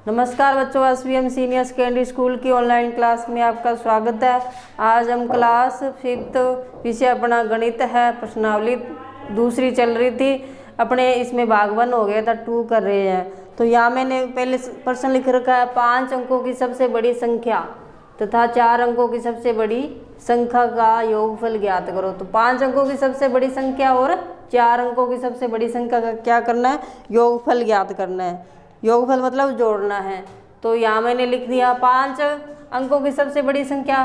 नमस्कार बच्चों, SVM senior secondary school की ऑनलाइन क्लास में आपका स्वागत है। आज हम क्लास 5th विषय अपना गणित है, प्रश्नावली दूसरी चल रही थी अपने, इसमें भाग 1 हो गया था, 2 कर रहे हैं। तो यहाँ मैंने पहले प्रश्न लिख रखा है 5 अंकों की सबसे बड़ी संख्या तथा 4 अंकों की सबसे बड़ी संख्या का योगफल ज्ञात करो। तो 5 अंकों की सबसे बड़ी संख्या और 4 अंकों की सबसे बड़ी संख्या का क्या करना है, योगफल ज्ञात करना है। योगफल मतलब जोड़ना है। तो यहाँ मैंने लिख दिया 5 अंकों की सबसे बड़ी संख्या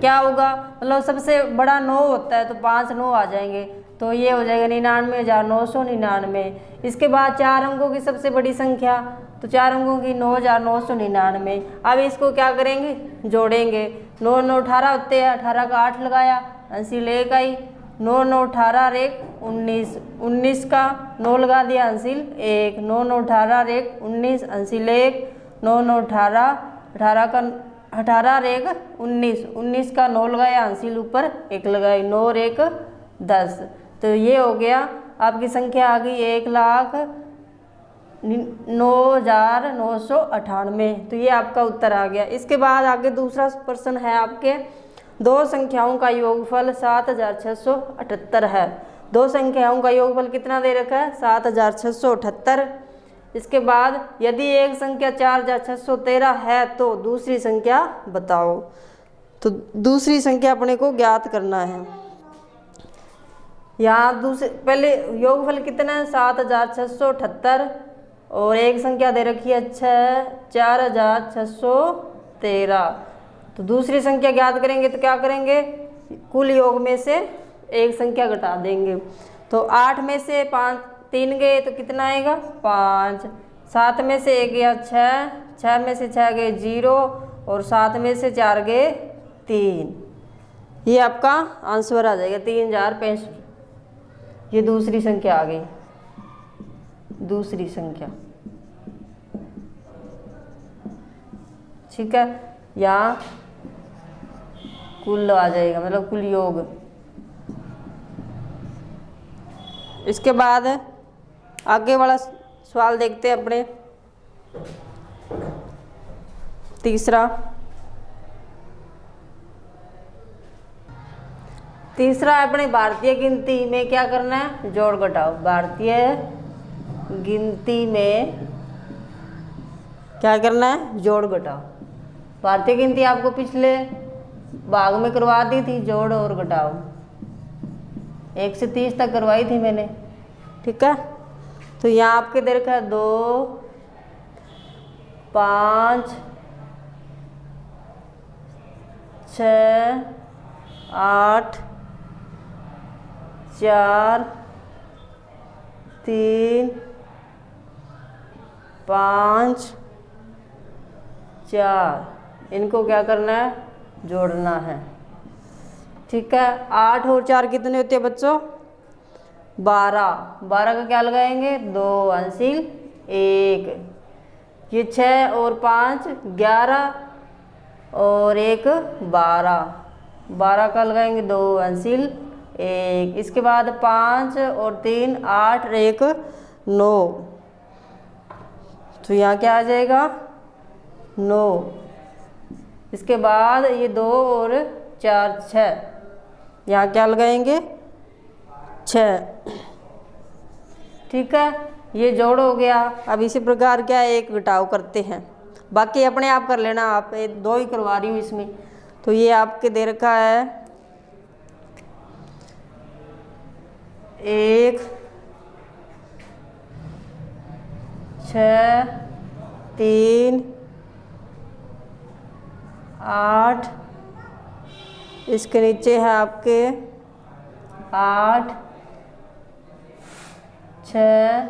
क्या होगा, मतलब सबसे बड़ा 9 होता है, तो 5 9 आ जाएंगे, तो ये हो जाएगा 99,999। इसके बाद 4 अंकों की सबसे बड़ी संख्या, तो 4 अंकों की 9,999। अब इसको क्या करेंगे, जोड़ेंगे। 9 9 18 होते हैं, 18 का 8 लगाया, अंसिल 1 आई। 9 9 18 और 1 19, 19 का 9 लगा दिया, अंसिल 1। 9 9 18 और 1 19, अंसिल 1। 9 9 18, 18 का 18 और 1 19, 19 का 9 लगाया, अंसिल ऊपर 1 लगाई, 9 और 1 10। तो ये हो गया आपकी संख्या आ गई 1,09,998। तो ये आपका उत्तर आ गया। इसके बाद आगे दूसरा प्रश्न है आपके, दो संख्याओं का योगफल 7,678 है। दो संख्याओं का योगफल कितना दे रखा है, 7,678। इसके बाद यदि एक संख्या 4,613 है तो दूसरी संख्या बताओ। तो दूसरी संख्या अपने को ज्ञात करना है। यहाँ दूसरे पहले योगफल कितना है, 7,678 और एक संख्या दे रखी है 4,613। तो दूसरी संख्या ज्ञात करेंगे तो क्या करेंगे, कुल योग में से एक संख्या घटा देंगे। तो 8 में से 3 गए तो कितना आएगा, 5। 7 में से 1 गया 6, 6 में से 6 गए 0 और 7 में से 4 गए 3। ये आपका आंसर आ जाएगा 3,065। ये दूसरी संख्या आ गई, दूसरी संख्या। ठीक है, यहाँ कुल आ जाएगा, मतलब कुल योग। इसके बाद आगे वाला सवाल देखते हैं अपने, तीसरा अपने भारतीय गिनती में क्या करना है, जोड़ घटाओ। भारतीय गिनती में क्या करना है, जोड़ घटाओ। भारतीय गिनती आपको पिछले भाग में करवा दी थी, जोड़ और घटाओ 1 से 30 तक करवाई थी मैंने। ठीक है, तो यहाँ आपके दे रखा है 2 5 6 8 4 3 5 4। इनको क्या करना है, जोड़ना है। ठीक है, 8 और 4 कितने होते हैं बच्चों, 12। 12 का क्या लगाएंगे, 2 अंसिल 1। ये 6 और 5 11 और 1 12। 12 का लगाएंगे 2 अंसिल 1। इसके बाद 5 और 3 8 और 1 9। तो यहाँ क्या आ जाएगा, 9। इसके बाद ये 2 और 4 6, यहाँ क्या लगाएंगे, 6। ठीक है, ये जोड़ हो गया। अब इसी प्रकार क्या है, एक घटाव करते हैं, बाकी अपने आप कर लेना, आप 2 ही करवा रही हूँ इसमें। तो ये आपके दे रखा है 1 6 3 8, इसके नीचे है आपके 8 6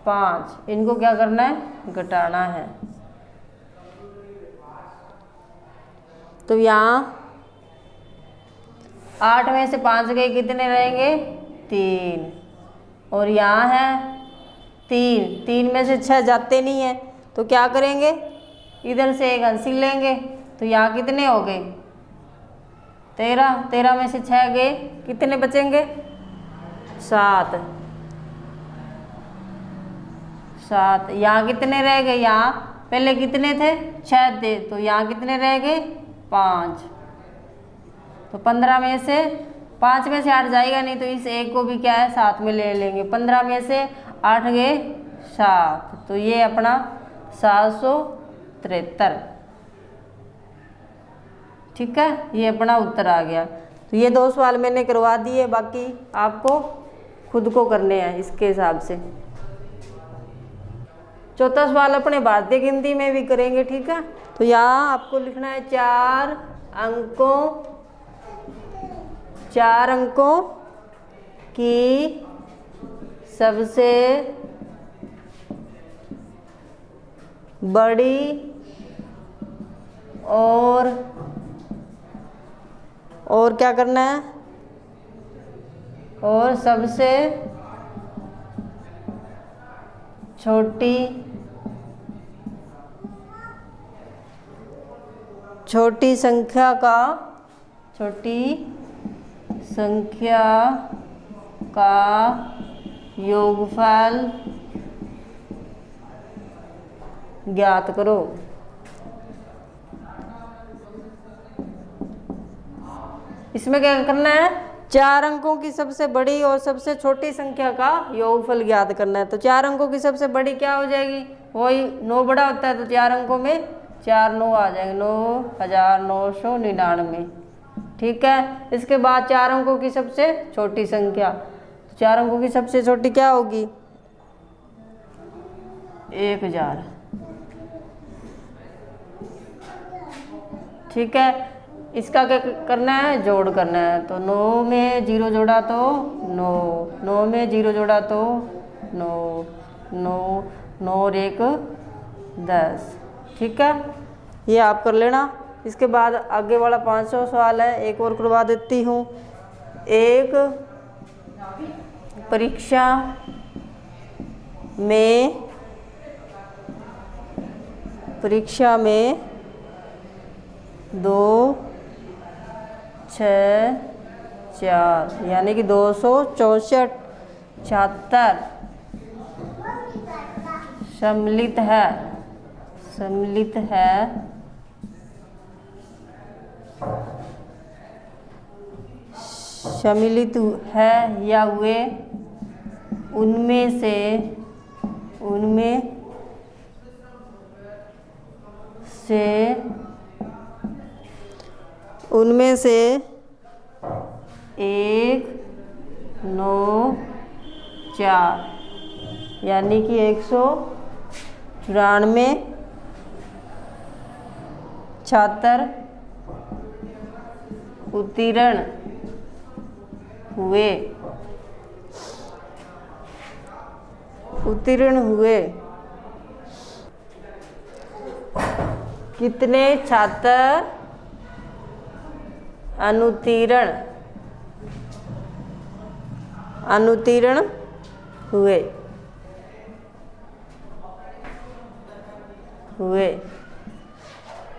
5। इनको क्या करना है, घटाना है। तो यहाँ 8 में से 5 गए, कितने रहेंगे, 3। और यहाँ है 3, 3 में से 6 जाते नहीं है, तो क्या करेंगे, इधर से एक अंसिल लेंगे। तो यहाँ कितने हो गए, 13। 13 में से 6 गए, कितने बचेंगे, 7। 7। यहाँ कितने रह गए, यहाँ पहले कितने थे 6 थे, तो यहाँ कितने रह गए 5। तो 15 में से 5 में से 8 जाएगा नहीं, तो इस एक को भी क्या है साथ में ले लेंगे। 15 में से 8 गए 7, तो ये अपना 773। ठीक है, ये अपना उत्तर आ गया। तो ये 2 सवाल मैंने करवा दिए, बाकी आपको खुद को करने हैं इसके हिसाब से। चौथा सवाल अपने भारतीय गिनती में भी करेंगे। ठीक है, तो यहाँ आपको लिखना है 4 अंकों की सबसे बड़ी और क्या करना है, और सबसे छोटी संख्या का योगफल ज्ञात करो। इसमें क्या करना है, 4 अंकों की सबसे बड़ी और सबसे छोटी संख्या का योगफल ज्ञात करना है। तो 4 अंकों की सबसे बड़ी क्या हो जाएगी, वही 9 बड़ा होता है, तो 4 अंकों में 4 9 आ जाएंगे, 9999। ठीक है, इसके बाद 4 अंकों की सबसे छोटी संख्या, तो 4 अंकों की सबसे छोटी क्या होगी 1000। ठीक है, इसका क्या करना है, जोड़ करना है। तो 9 में 0 जोड़ा तो 9, 9 में 0 जोड़ा तो 9, 9 9 और 1 10। ठीक है, ये आप कर लेना। इसके बाद आगे वाला 500 सवाल है, एक और करवा देती हूँ। एक परीक्षा में 2 6 4 यानी कि 264 76 सम्मिलित है या हुए, उनमें से 1 9 4 यानी कि 194 छात्र उत्तीर्ण हुए। कितने छात्र अनुत्तीर्ण हुए।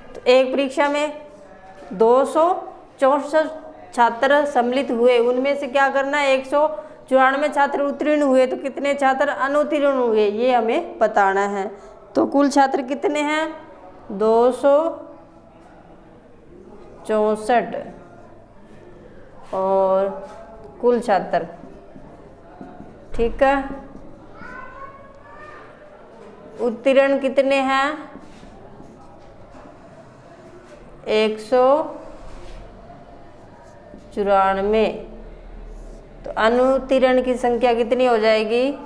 तो एक परीक्षा में 264 छात्र सम्मिलित हुए, उनमें से क्या करना है 194 छात्र उत्तीर्ण हुए, तो कितने छात्र अनुत्तीर्ण हुए ये हमें बताना है। तो कुल छात्र कितने हैं 264 और कुल छात्र। ठीक है, उत्तीर्ण कितने हैं 194। तो अनुत्तीर्ण की संख्या कितनी हो जाएगी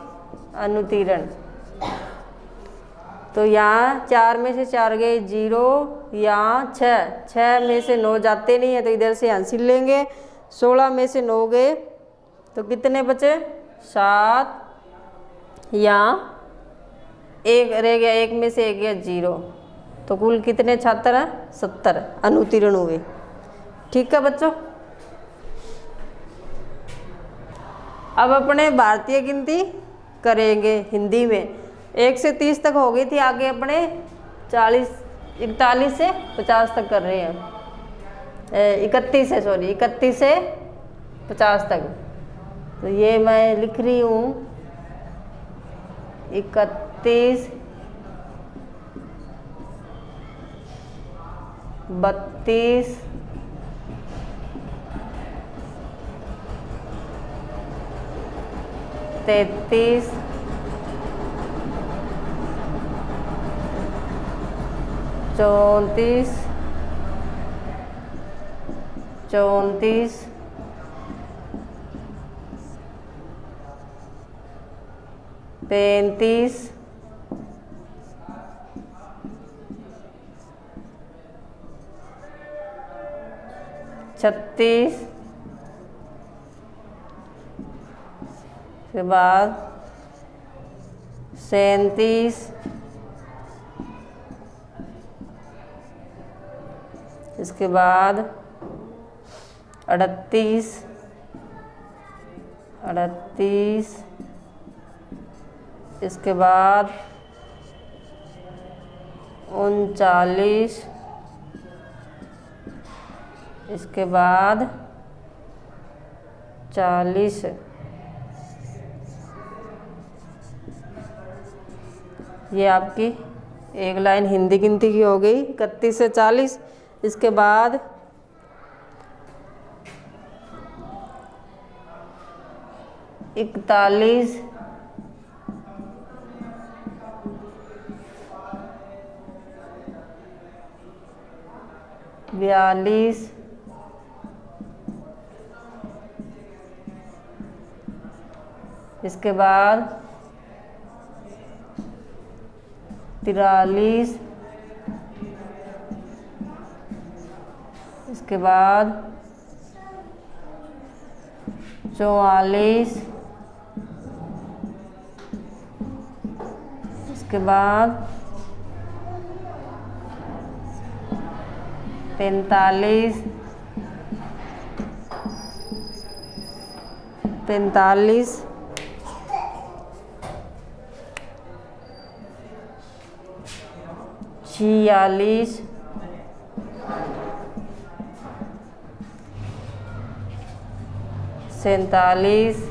अनुत्तीर्ण, तो यहाँ 4 में से 4 गए 0, यहाँ 6 में से 9 जाते नहीं है, तो इधर से यहाँ सिल लेंगे। 16 में से 9 गए तो कितने बचे 7, यहाँ 1 रह गया, 1 में से 1 गया 0, तो कुल कितने छात्र हैं 70 अनुत्तीर्ण हुए। ठीक है बच्चों, अब अपने भारतीय गिनती करेंगे हिंदी में। 1 से 30 तक हो गई थी, आगे अपने 41 से 50 तक कर रहे हैं, 31 से 50 तक। तो ये मैं लिख रही हूँ 31 31, 32, 33, 34, 34, 35, 36, उसके बाद 37, इसके बाद 38, 38, इसके बाद 39, इसके बाद 40, ये आपकी एक लाइन हिंदी गिनती की हो गई 31 से 40। इसके बाद 41, 42, इसके बाद 43, इसके बाद 44, इसके बाद 45, 45, 46, 47,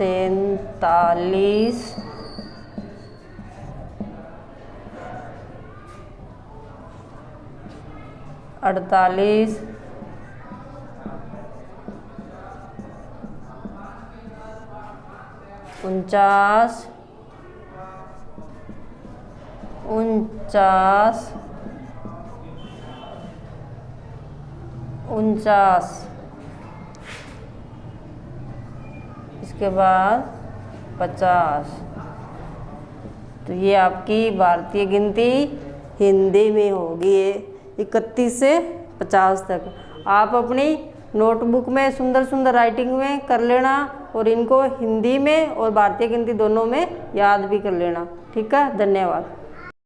48, 48, 49, 49, 49, इसके बाद 50। तो ये आपकी भारतीय गिनती हिंदी में होगी 31 से 50 तक। आप अपनी नोटबुक में सुंदर सुंदर राइटिंग में कर लेना और इनको हिंदी में और भारतीय गिनती दोनों में याद भी कर लेना। ठीक है, धन्यवाद।